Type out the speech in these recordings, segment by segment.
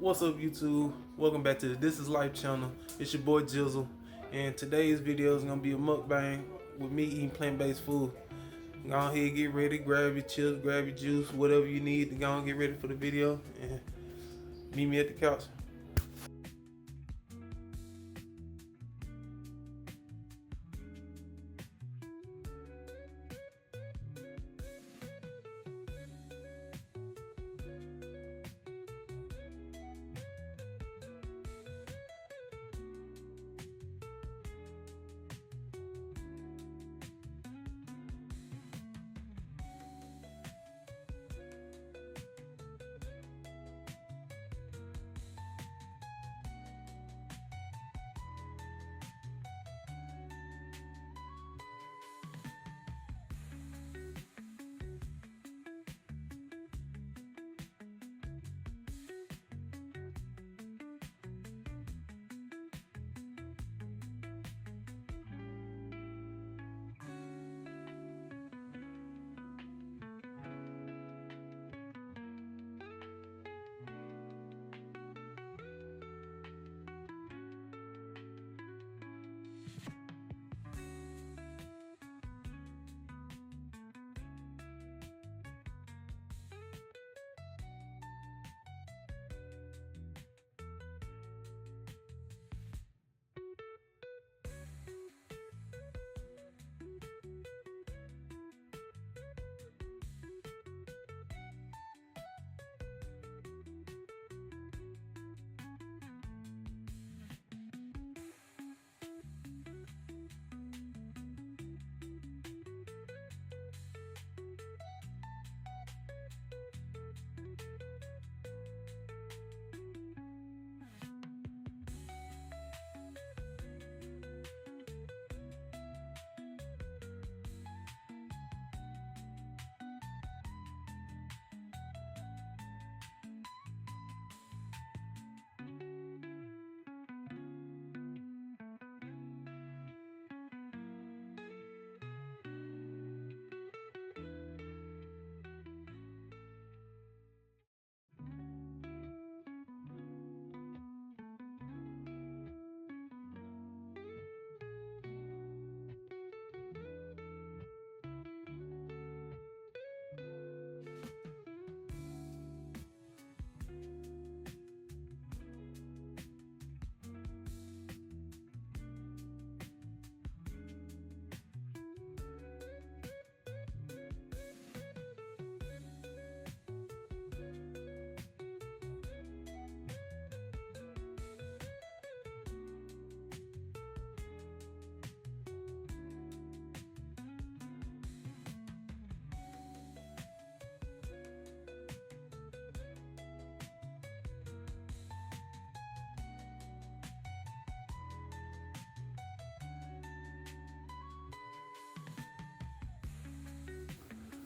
What's up, YouTube? Welcome back to the This Is Life channel. It's your boy Jizzle, and today's video is gonna be a mukbang with me eating plant-based food. Go ahead, get ready, grab your chips, grab your juice, whatever you need to go and get ready for the video, and meet me at the couch.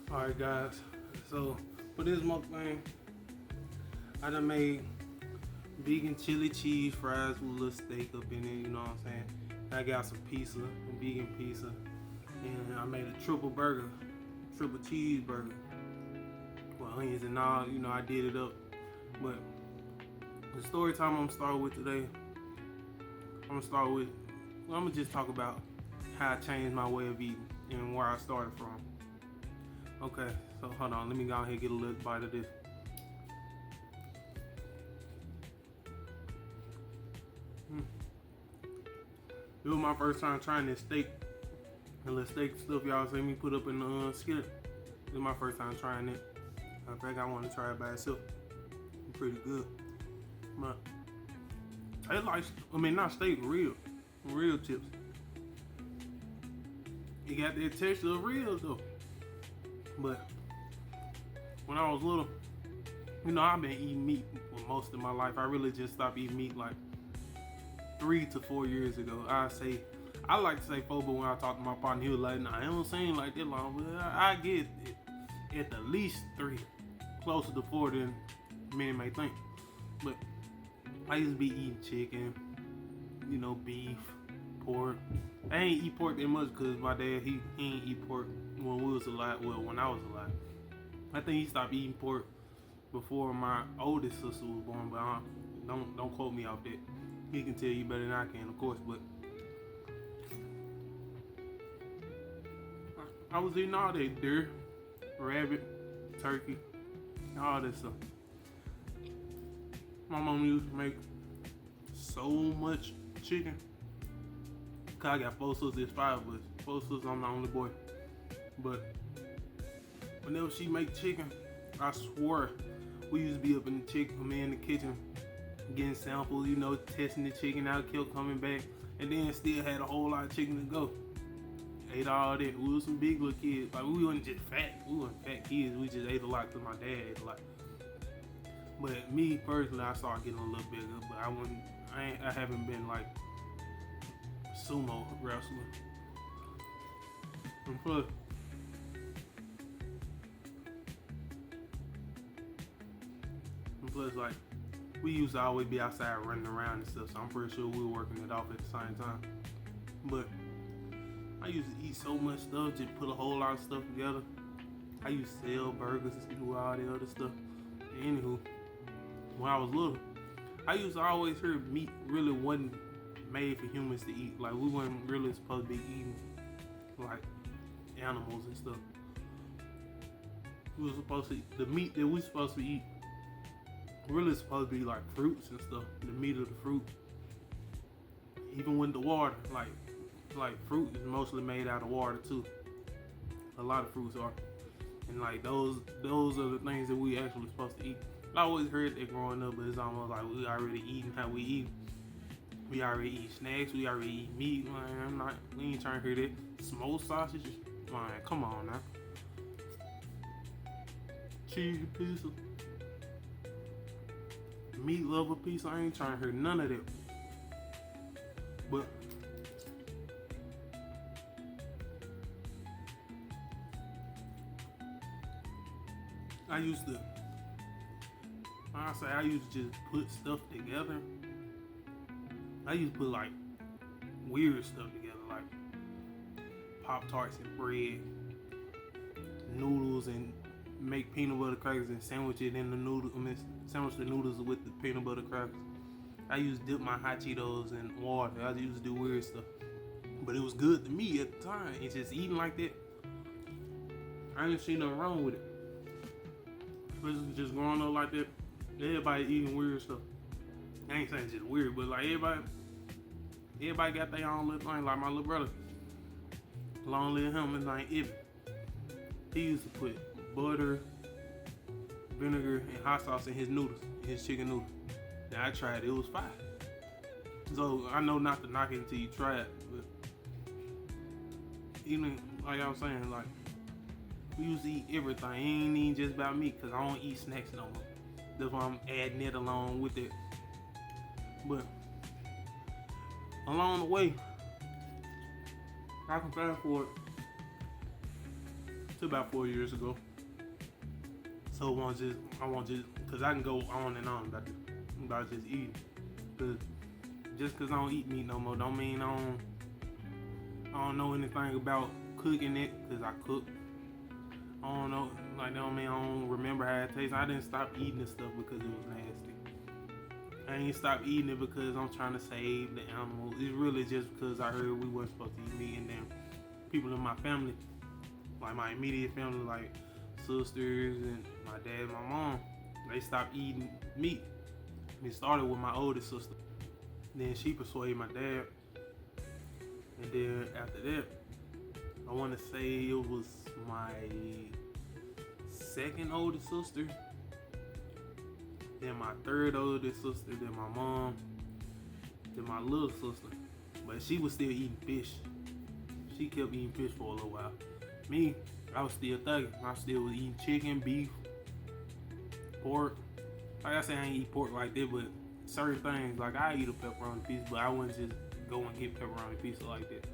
Alright guys, so for this mukbang, I done made vegan chili cheese fries with a little steak up in it, you know what I'm saying? I got some pizza, a vegan pizza, and I made a triple cheeseburger with onions and all, you know, I did it up. But the story time I'm gonna start with today, I'm gonna just talk about how I changed my way of eating and where I started from. Okay, so hold on, let me go ahead and get a little bite of this. It was my first time trying this steak. The little steak stuff y'all see me put up in the skillet. It was my first time trying it. In fact, I want to try it by itself. It's pretty good. But I like, not steak, real chips. You got that texture of real though. But when I was little, you know, I've been eating meat for most of my life. I really just stopped eating meat like 3 to 4 years ago. I like to say 4, but when I talk to my partner, he was like, nah, it don't seem like that long. But I get it at the least 3, closer to 4 than many may think. But I used to be eating chicken, you know, beef, pork. I ain't eat pork that much because my dad, he ain't eat pork when we was alive. Well, when I was alive. I think he stopped eating pork before my oldest sister was born, but Don't quote me off that. He can tell you better than I can, of course. But I was eating all that deer, rabbit, turkey, all that stuff. My mom used to make so much chicken. Cause I got 4 sisters, there's 5 of us. 4 sisters, I'm the only boy. But whenever she make chicken, I swear we used to be up in the kitchen, getting samples, testing the chicken out, kept coming back, and then still had a whole lot of chicken to go. Ate all that. We was some big little kids. Like, we wasn't just fat. We wasn't fat kids. We just ate a lot because my dad ate a lot. But me personally, I started getting a little bigger. But I haven't been like sumo wrestling. And plus, like, we used to always be outside running around and stuff, so I'm pretty sure we were working it off at the same time. But I used to eat so much stuff, just put a whole lot of stuff together. I used to sell burgers and do all the other stuff. Anywho, when I was little, I used to always hear meat really wasn't made for humans to eat. Like, we weren't really supposed to be eating like animals and stuff. We were supposed to, the meat that we supposed to eat really supposed to be like fruits and stuff. The meat of the fruit. Even with the water, like fruit is mostly made out of water too. A lot of fruits are. And like those are the things that we actually supposed to eat. I always heard that growing up, but it's almost like we already eating how we eat. We already eat snacks, we already eat meat. Man, we ain't trying to hear that. Smoked sausages, man, come on now. Cheese pizza. Meat lover pizza, I ain't trying to hear none of that. But I used to just put stuff together. I used to put like weird stuff together, like Pop-Tarts and bread, noodles, and make peanut butter crackers and sandwich it in the noodle. Sandwich the noodles with the peanut butter crackers. I used to dip my hot Cheetos in water. I used to do weird stuff, but it was good to me at the time. It's just eating like that. I didn't see nothing wrong with it. Just growing up like that, everybody eating weird stuff. I ain't saying it's just weird, but like everybody got their own little thing. Like my little brother, long live him, his name Ibn. He used to put butter, vinegar, and hot sauce in his noodles, his chicken noodles. Now I tried it, it was fire. So I know not to knock it until you try it, but even like I was saying, like we used to eat everything. It ain't even just about meat, cause I don't eat snacks no more. That's why I'm adding it along with it. But along the way, I can fast forward to about 4 years ago. So I won't just, cause I can go on and on about just eating. Cause just cause I don't eat meat no more, don't mean I don't know anything about cooking it, cause I cook. I don't know, like that don't mean I don't remember how it tastes. I didn't stop eating this stuff because it was nasty. I ain't stopped eating it because I'm trying to save the animals. It's really just because I heard we weren't supposed to eat meat, and then people in my family, like my immediate family, like sisters and my dad and my mom, they stopped eating meat. It started with my oldest sister. Then she persuaded my dad. And then after that, I want to say it was my second oldest sister, then my third oldest sister, then my mom, then my little sister. But she was still eating fish. She kept eating fish for a little while. Me, I was still thugging. I still was eating chicken, beef, pork. Like I said, I ain't eat pork like that, but certain things, like I eat a pepperoni pizza, but I wouldn't just go and get pepperoni pizza like that.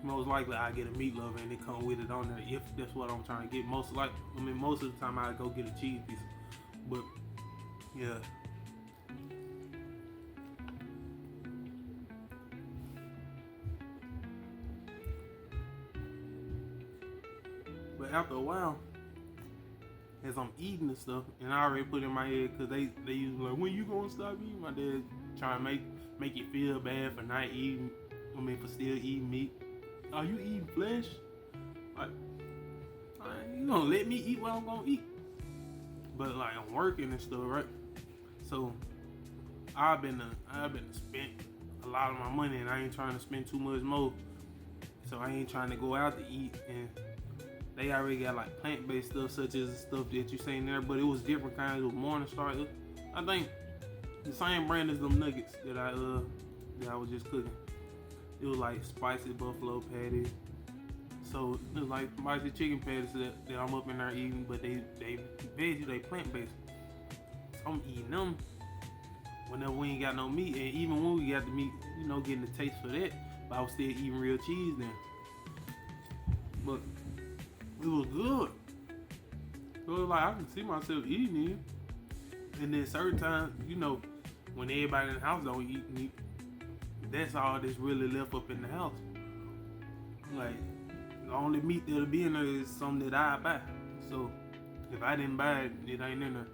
Most likely I get a meat lover and it come with it on there if that's what I'm trying to get. Most of the time I go get a cheese pizza. But yeah. But after a while, as I'm eating and stuff, and I already put in my head because they used to be like, when you gonna stop eating? My dad trying to make you feel bad for not eating. I mean, for still eating meat. Are you eating flesh? Like, you gonna let me eat what I'm gonna eat? But like I'm working and stuff, right? So I've been spent a lot of my money, and I ain't trying to spend too much more. So I ain't trying to go out to eat, and they already got like plant-based stuff, such as the stuff that you seen there, but it was different kinds of Morningstar. I think the same brand as them nuggets that I was just cooking. It was like spicy buffalo patties. So it was like spicy chicken patties that I'm up in there eating, but they veggie, they plant-based. So I'm eating them whenever we ain't got no meat, and even when we got the meat, you know, getting the taste for that, but I was still eating real cheese then. But it was good. So it was like I can see myself eating it. And then certain times, you know, when everybody in the house don't eat meat, that's all that's really left up in the house. Like, the only meat that'll be in there is something that I buy. So if I didn't buy it, it ain't in there.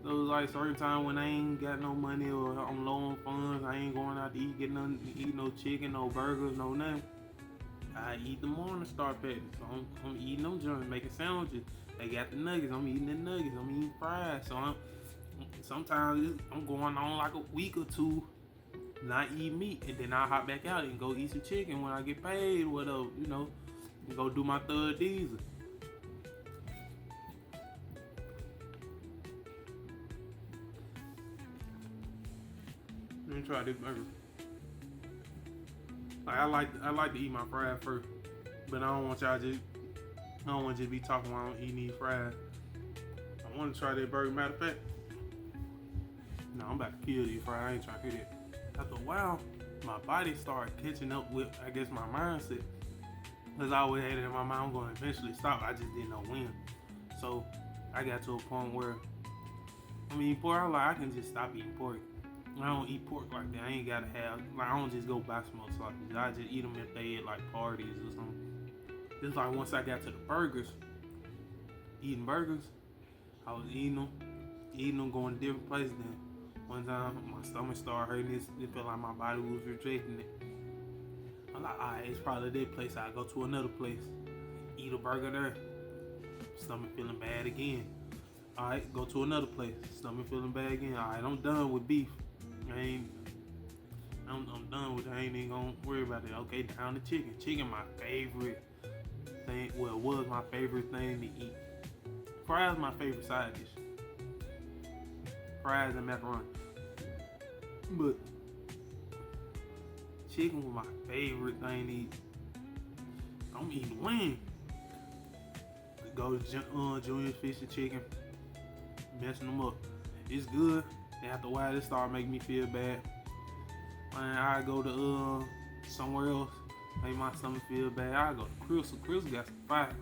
So it was like certain time when I ain't got no money or I'm low on funds, I ain't going out to eat, getting nothing to eat, no chicken, no burgers, no nothing. I eat the Morningstar patties. So I'm eating them joints, making sandwiches. They got the nuggets. I'm eating the nuggets. I'm eating fries. So sometimes I'm going on like a week or two not eat meat, and then I'll hop back out and go eat some chicken when I get paid, whatever, you know, and go do my third diesel. Let me try this burger. Like I like to eat my fries first, but I don't want to just be talking while I'm eating these fries. I want to try that burger. Matter of fact, no, I'm about to kill these fries. I ain't trying to hear that. After a while, my body started catching up with, I guess, my mindset. Because I always had it in my mind, I'm going to eventually stop. I just didn't know when. So I got to a point where, I mean, pork, I can just stop eating pork. I don't eat pork like that. I ain't got to have, like, I don't just go buy smoked sausages. I just eat them if they at, like, parties or something. It's like once I got to the burgers, eating burgers, I was eating them, going to different places. Then one time, my stomach started hurting. It felt like my body was rejecting it. I'm like, alright, it's probably that place. I go to another place, eat a burger there. Stomach feeling bad again. Alright, go to another place. Stomach feeling bad again. Alright, I'm done with beef. I'm done with it. I ain't even gonna worry about it. Okay, down to chicken. Chicken, my favorite thing. Well, it was my favorite thing to eat. Fries, my favorite side dish. Fries and macaroni. But chicken was my favorite thing to eat. I'm eating wings. Go to Junior's Fish and Chicken, messing them up. It's good. And after a while, it started making me feel bad. And I go to somewhere else, make my stomach feel bad. I go to Crystal. Crystal got some fire,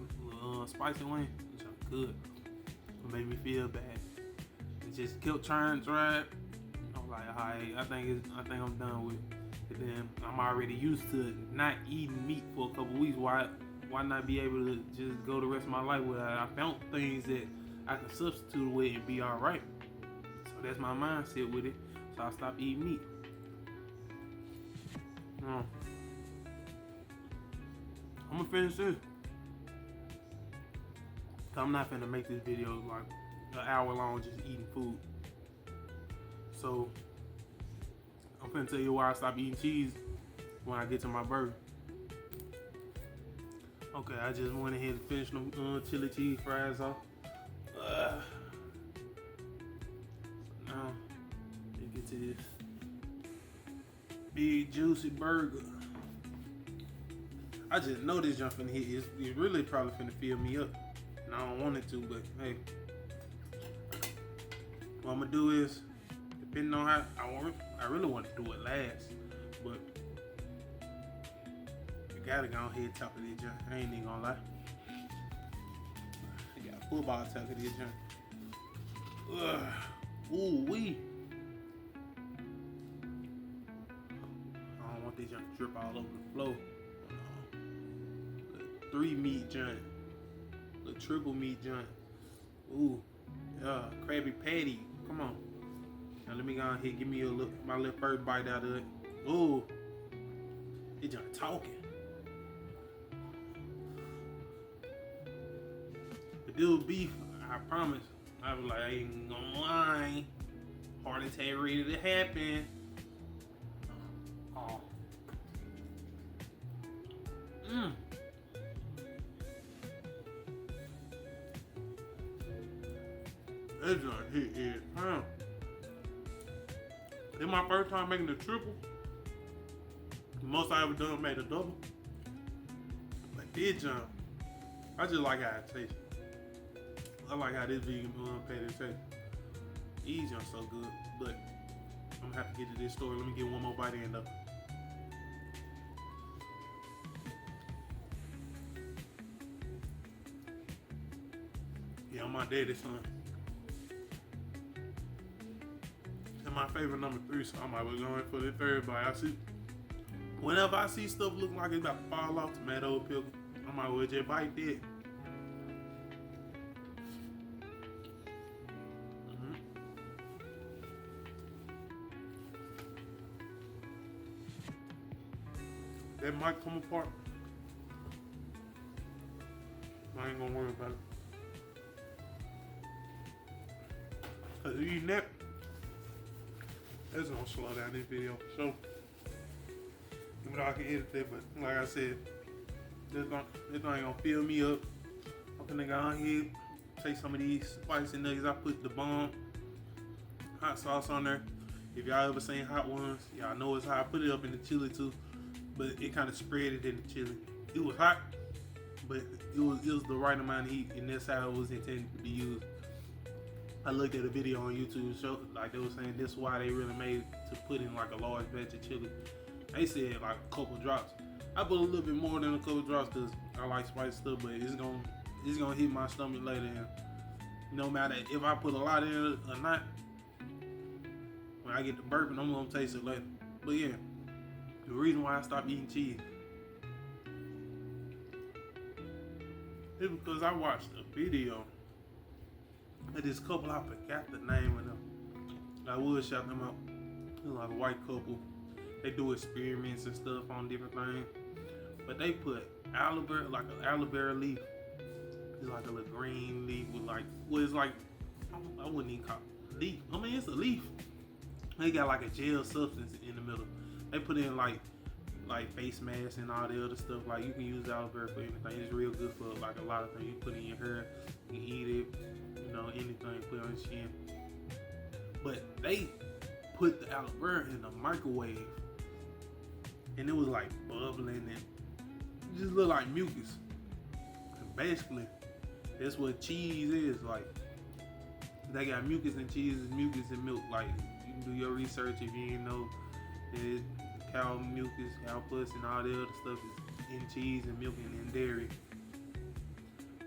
spicy wings, which are good. It made me feel bad. It just kept trying to try it. I'm like, alright, I think I'm done with it. And then I'm already used to not eating meat for a couple weeks. Why not be able to just go the rest of my life where I found things that I can substitute with and be alright? So that's my mindset with it. So I stopped eating meat. I'm gonna finish this. I'm not finna make this video like an hour long just eating food. So I'm finna tell you why I stopped eating cheese when I get to my burger. Okay, I just went ahead and finished them chili cheese fries off. Now, let's get to this big juicy burger. I just know this junk finna hit. It's really probably finna fill me up. And I don't want it to, but hey. What I'm gonna do is, depending on how I really want to do it last, but you gotta go ahead and top of this junk. I ain't even gonna lie. I got a football top of this junk. Ooh wee. I don't want this junk to drip all over the floor. The 3 meat junk, the triple meat junk. Ooh, Krabby Patty. Come on. Now let me go ahead, give me my little first bite out of it. Ooh, it just talking. If it was beef, I promise, I was like, I ain't gonna lie. Heart attack ready to happen. Oh. That just hit it, huh? This my first time making the triple. The most I ever done made a double. But this jump, I just like how it tastes. I like how this vegan patty tastes. These jumps so good, but I'm gonna have to get to this store. Let me get one more bite in though. Yeah, I'm my daddy's son. And my favorite number 3, so I might be going for the third bite. Whenever I see stuff looking like it's about to fall off, tomato, pickle, I might well just bite that. That might come apart. I ain't gonna worry about it. Cause eating that's gonna slow down this video for sure. Even though I can edit that, but like I said, this ain't gonna fill me up. I'm gonna go ahead, take some of these spicy nuggets. I put the bomb hot sauce on there. If y'all ever seen Hot Ones, y'all know it's hot. I put it up in the chili too, but it kind of spread it in the chili. It was hot, but it was the right amount of heat, and that's how it was intended to be used. I looked at a video on YouTube, show like they were saying this is why they really made it to put in like a large batch of chili. They said like a couple drops. I put a little bit more than a couple drops because I like spicy stuff, but it's gonna hit my stomach later. And no matter if I put a lot in it or not, when I get to burping, I'm gonna taste it later. But yeah, the reason why I stopped eating cheese is because I watched a video of this couple. I forgot the name of them. I would shout them out. It's like a white couple. They do experiments and stuff on different things. But they put aloe vera, like an aloe vera leaf. It's like a little green leaf with like, well, it's like, I wouldn't even call it leaf. I mean, it's a leaf. They got like a gel substance in the middle. They put in like face masks and all the other stuff. Like you can use aloe vera for anything. It's real good for like a lot of things. You put in your hair, you can eat it, you know, anything, put it on your skin. But they put the aloe vera in the microwave, and it was like bubbling and it just looked like mucus. And basically, that's what cheese is like. They got mucus and cheese is mucus and milk. Like you can do your research if you didn't know that cow mucus, cow pus, and all the other stuff is in cheese and milk and in dairy.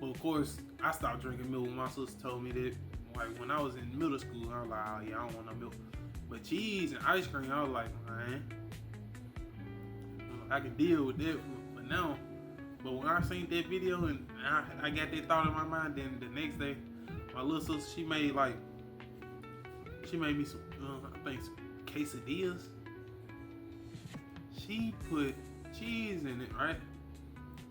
Well, of course, I stopped drinking milk when my sister told me that. Like when I was in middle school, I was like, oh yeah, I don't want no milk. But cheese and ice cream, I was like, man, I can deal with that for now. But when I seen that video and I got that thought in my mind, then the next day, my little sister, she made me some, I think some quesadillas. She put cheese in it, right?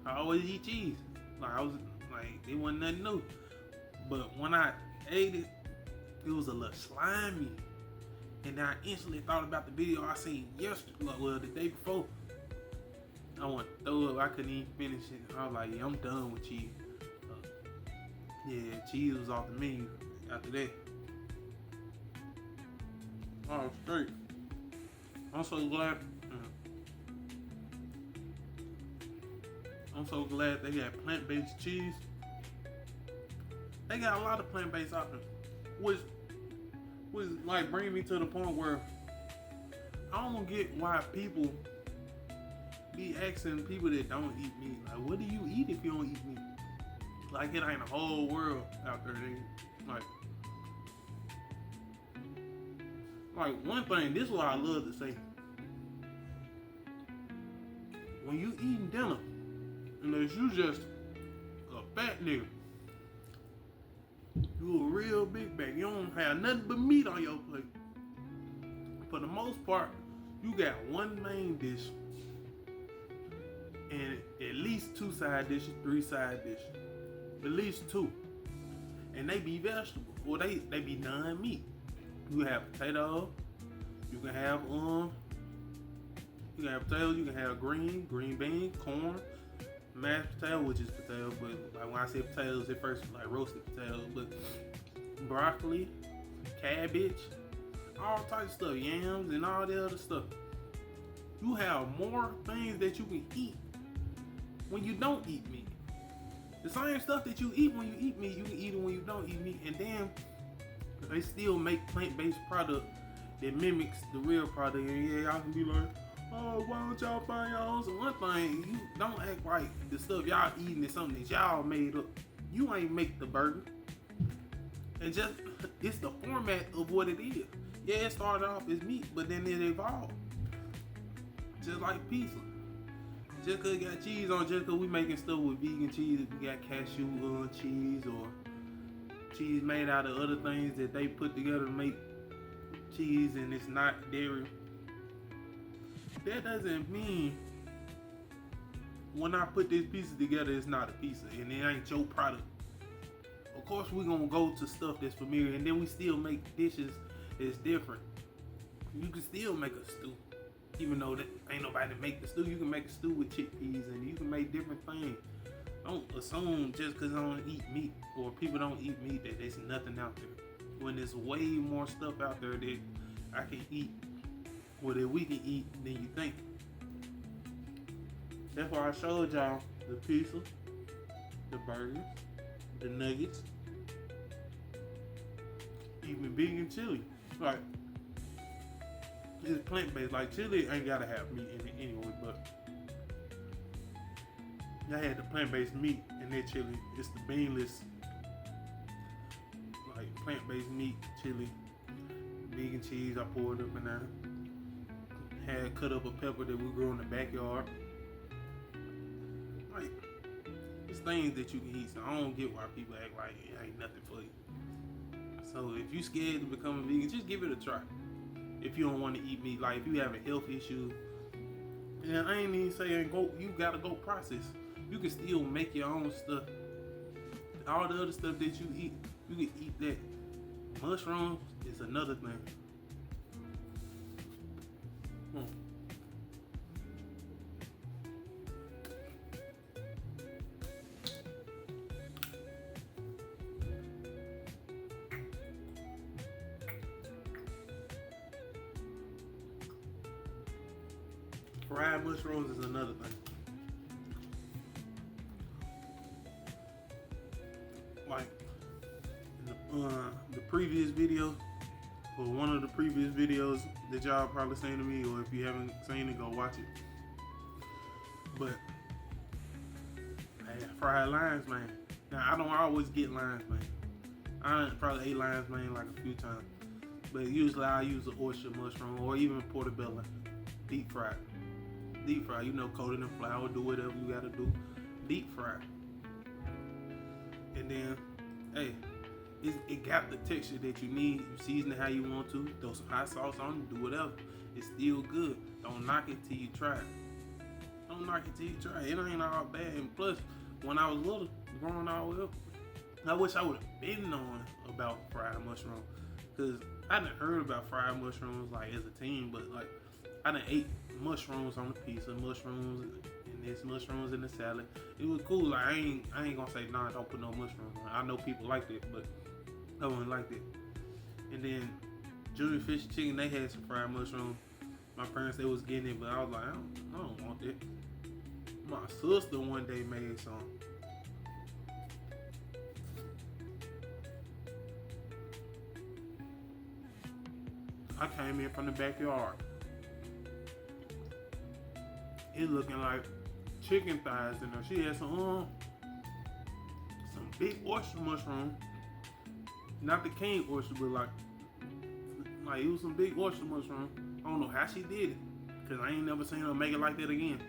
I always eat cheese. Like I was like, it wasn't nothing new. But when I ate it, it was a little slimy. And then I instantly thought about the video I seen yesterday, well, the day before. I want to throw up. I couldn't even finish it. I was like, yeah, I'm done with cheese. Yeah, cheese was off the menu after that. Oh, straight. I'm so glad. I'm so glad they got plant-based cheese. They got a lot of plant-based options, which like bring me to the point where I don't get why people be asking people that don't eat meat, like, what do you eat if you don't eat meat? Like, it ain't a whole world out there. Like one thing, this is what I love to say. When you eating dinner, unless you just a fat nigga, you You a real big bag. You don't have nothing but meat on your plate. For the most part, you got one main dish and at least 2 side dishes, 3 side dishes. At least 2. And they be vegetables. Or they be non-meat. You have potatoes. You can have potatoes, you can have green beans, corn, mashed potato, which is potato, but like when I say potatoes, at first like roasted potatoes, but broccoli, cabbage, all types of stuff, yams and all the other stuff. You have more things that you can eat when you don't eat meat. The same stuff that you eat when you eat meat, you can eat it when you don't eat meat, and then they still make plant-based product that mimics the real product. And yeah, y'all can be like, oh, why don't y'all find y'all own? So one thing, you don't act like the stuff y'all eating is something that y'all made up. You ain't make the burger. And just, it's the format of what it is. Yeah, it started off as meat, but then it evolved. Just like pizza. Just cause it got cheese on, just cause we making stuff with vegan cheese, we got cashew cheese or cheese made out of other things that they put together to make cheese, and it's not dairy. That doesn't mean when I put this pizza together, it's not a pizza and it ain't your product. Of course, we're gonna go to stuff that's familiar, and then we still make dishes that's different. You can still make a stew, even though that ain't nobody to make the stew. You can make a stew with chickpeas, and you can make different things. Don't assume just because I don't eat meat or people don't eat meat that there's nothing out there. When there's way more stuff out there that I can eat or that we can eat than you think. That's why I showed y'all the pizza, the burgers, the nuggets, even vegan chili. Like, it's plant-based. Like, chili ain't gotta have meat in it anyway, but I had the plant-based meat in that chili. It's the beanless, like plant-based meat chili, vegan cheese. I poured up in there. Had cut up a pepper that we grew in the backyard. Like, it's things that you can eat. So I don't get why people act like it ain't nothing for you. So if you scared to become a vegan, just give it a try. If you don't want to eat meat, like if you have a health issue, and I ain't even saying you gotta go process. You can still make your own stuff. All the other stuff that you eat, you can eat that. Mushrooms is another thing. Fried mushrooms is another thing. Like the previous video, or one of the previous videos that y'all probably seen to me, or if you haven't seen it, go watch it. But I had fried lion's mane. Now I don't always get lion's mane. I probably ate lion's mane like a few times, but usually I use an oyster mushroom or even portobello, deep fried. Deep fry, you know, coated in flour, do whatever you gotta do. Deep fry. And then, hey, it got the texture that you need. You season it how you want to. Throw some hot sauce on it, do whatever. It's still good. Don't knock it till you try it. Don't knock it till you try it. It ain't all bad. And plus, when I was little, growing all the way up, I wish I would have been knowing about fried mushroom. Because I done heard about fried mushrooms like as a teen, but like I done ate mushrooms on the pizza, mushrooms and this, mushrooms in the salad. It was cool. Like I ain't gonna say nah, don't put no mushrooms on. I know people like that, but I wouldn't like that. And then Junior Fish and Chicken, they had some fried mushrooms. My parents, they was getting it, but I was like, I don't want that. My sister one day made some. I came in from the backyard. It looking like chicken thighs in there. She had some big oyster mushroom. Not the king oyster, but like it was some big oyster mushroom. I don't know how she did it, cause I ain't never seen her make it like that again.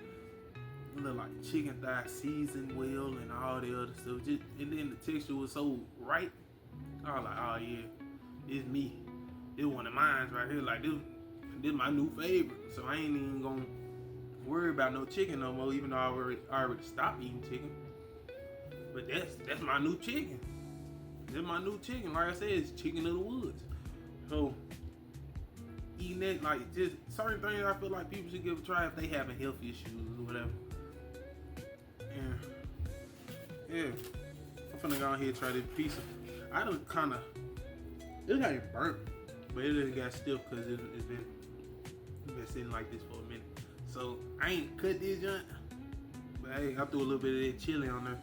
It looked like chicken thigh seasoned well and all the other stuff. And then the texture was so right. I was like, oh yeah, it's me. This one of mine right here. Like this my new favorite. So I ain't even gonna worry about no chicken no more, even though I already stopped eating chicken. But that's my new chicken. This my new chicken. Like I said, it's chicken of the woods. So eating that, like, just certain things I feel like people should give a try if they having health issues or whatever. And yeah, I'm finna go ahead and try this pizza. I done it ain't burnt, but it just got stiff because it's been sitting like this for a minute. So I ain't cut this joint, but hey, I threw a little bit of that chili on there.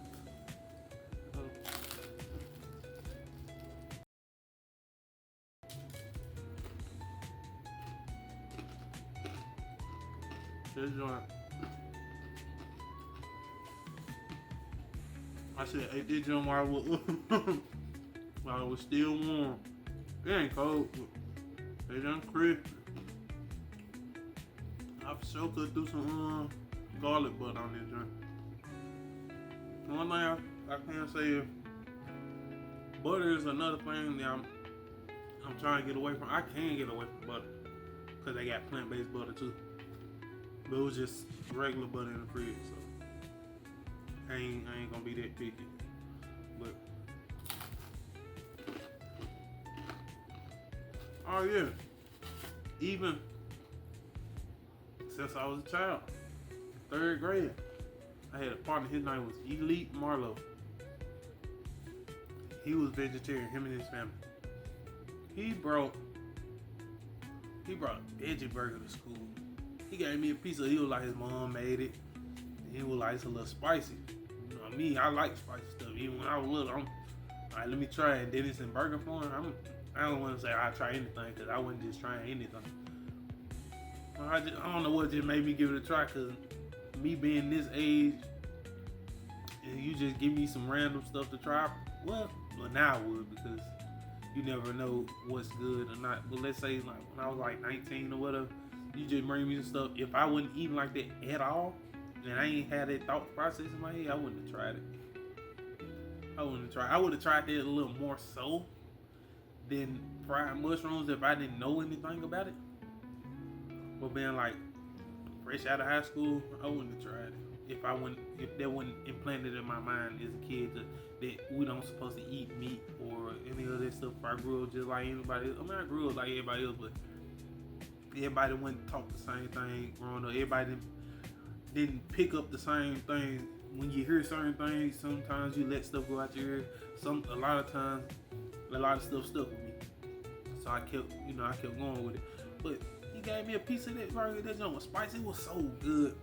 This joint, I should have ate this joint while it was still warm. It ain't cold, but it done crispy. I for sure could do some garlic butter on this joint. One thing I can say is butter is another thing that I'm trying to get away from. I can get away from butter because they got plant-based butter too. But it was just regular butter in the fridge, so I ain't gonna be that picky. But oh yeah, even since I was a child, 3rd grade, I had a partner. His name was Elite Marlowe. He was vegetarian. Him and his family. He brought a veggie burger to school. He gave me a piece of. He was like his mom made it. He was like, it's a little spicy. You know me, I like spicy stuff. Even when I was little, I'm like, let me try it. And then it's in burger form. I don't want to say I try anything because I wasn't just trying anything. I don't know what just made me give it a try, because me being this age and you just give me some random stuff to try, well now I would, because you never know what's good or not. But let's say like when I was like 19 or whatever, you just bring me some stuff. If I wasn't eating like that at all, and I ain't had that thought process in my head, I wouldn't have tried it. I would have tried that a little more so than fried mushrooms if I didn't know anything about it. But being like fresh out of high school, I wouldn't have tried it if that wasn't implanted in my mind as a kid that we don't supposed to eat meat or any of that stuff. I grew up just like anybody else. I mean, I grew up like everybody else, but everybody wouldn't talk the same thing growing up. Everybody didn't pick up the same things. When you hear certain things, sometimes you let stuff go out your ear. A lot of times, a lot of stuff stuck with me. So I kept going with it. But he gave me a piece of that burger. That joint was spicy. It was so good.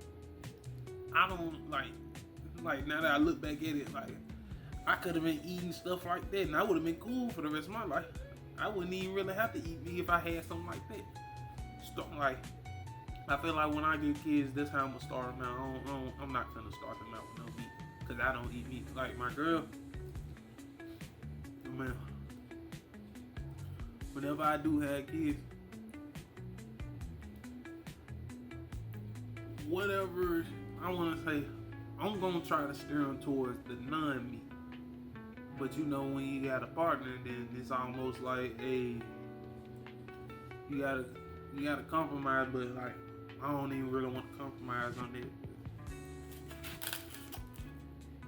I don't like now that I look back at it, like I could have been eating stuff like that, and I would have been cool for the rest of my life. I wouldn't even really have to eat meat if I had something like that. I feel like when I get kids, that's how I'm gonna start them out. I'm not gonna start them out with no meat, because I don't eat meat. Like my girl, man, whenever I do have kids, whatever I want to say, I'm gonna try to steer them towards the non-meat. But you know, when you got a partner, then it's almost like you gotta compromise. But like, I don't even really want to compromise on that.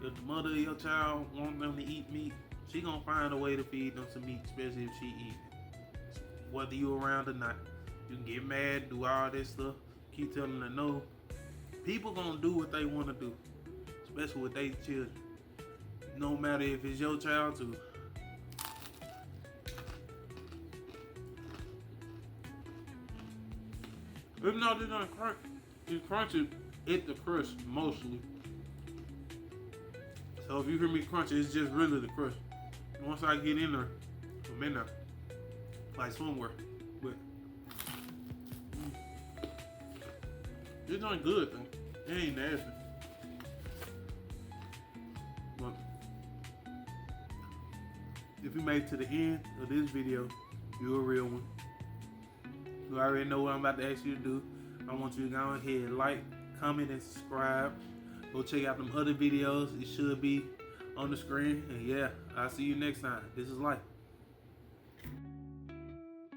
If the mother of your child wants them to eat meat, she gonna find a way to feed them some meat, especially if she eat it. Whether you around or not, you can get mad, do all this stuff, keep telling them no. People gonna do what they want to do, especially with their children. No matter if it's your child too. Even though they don't crunch, it's crunchy at the crust mostly. So if you hear me crunch, it's just really the crust. Once I get in there, I'm in there, like somewhere. But it's not good though. It ain't nasty. But if you made it to the end of this video, you're a real one. You already know what I'm about to ask you to do. I want you to go ahead, like, comment, and subscribe. Go check out them other videos. It should be on the screen. And yeah, I'll see you next time. This is life.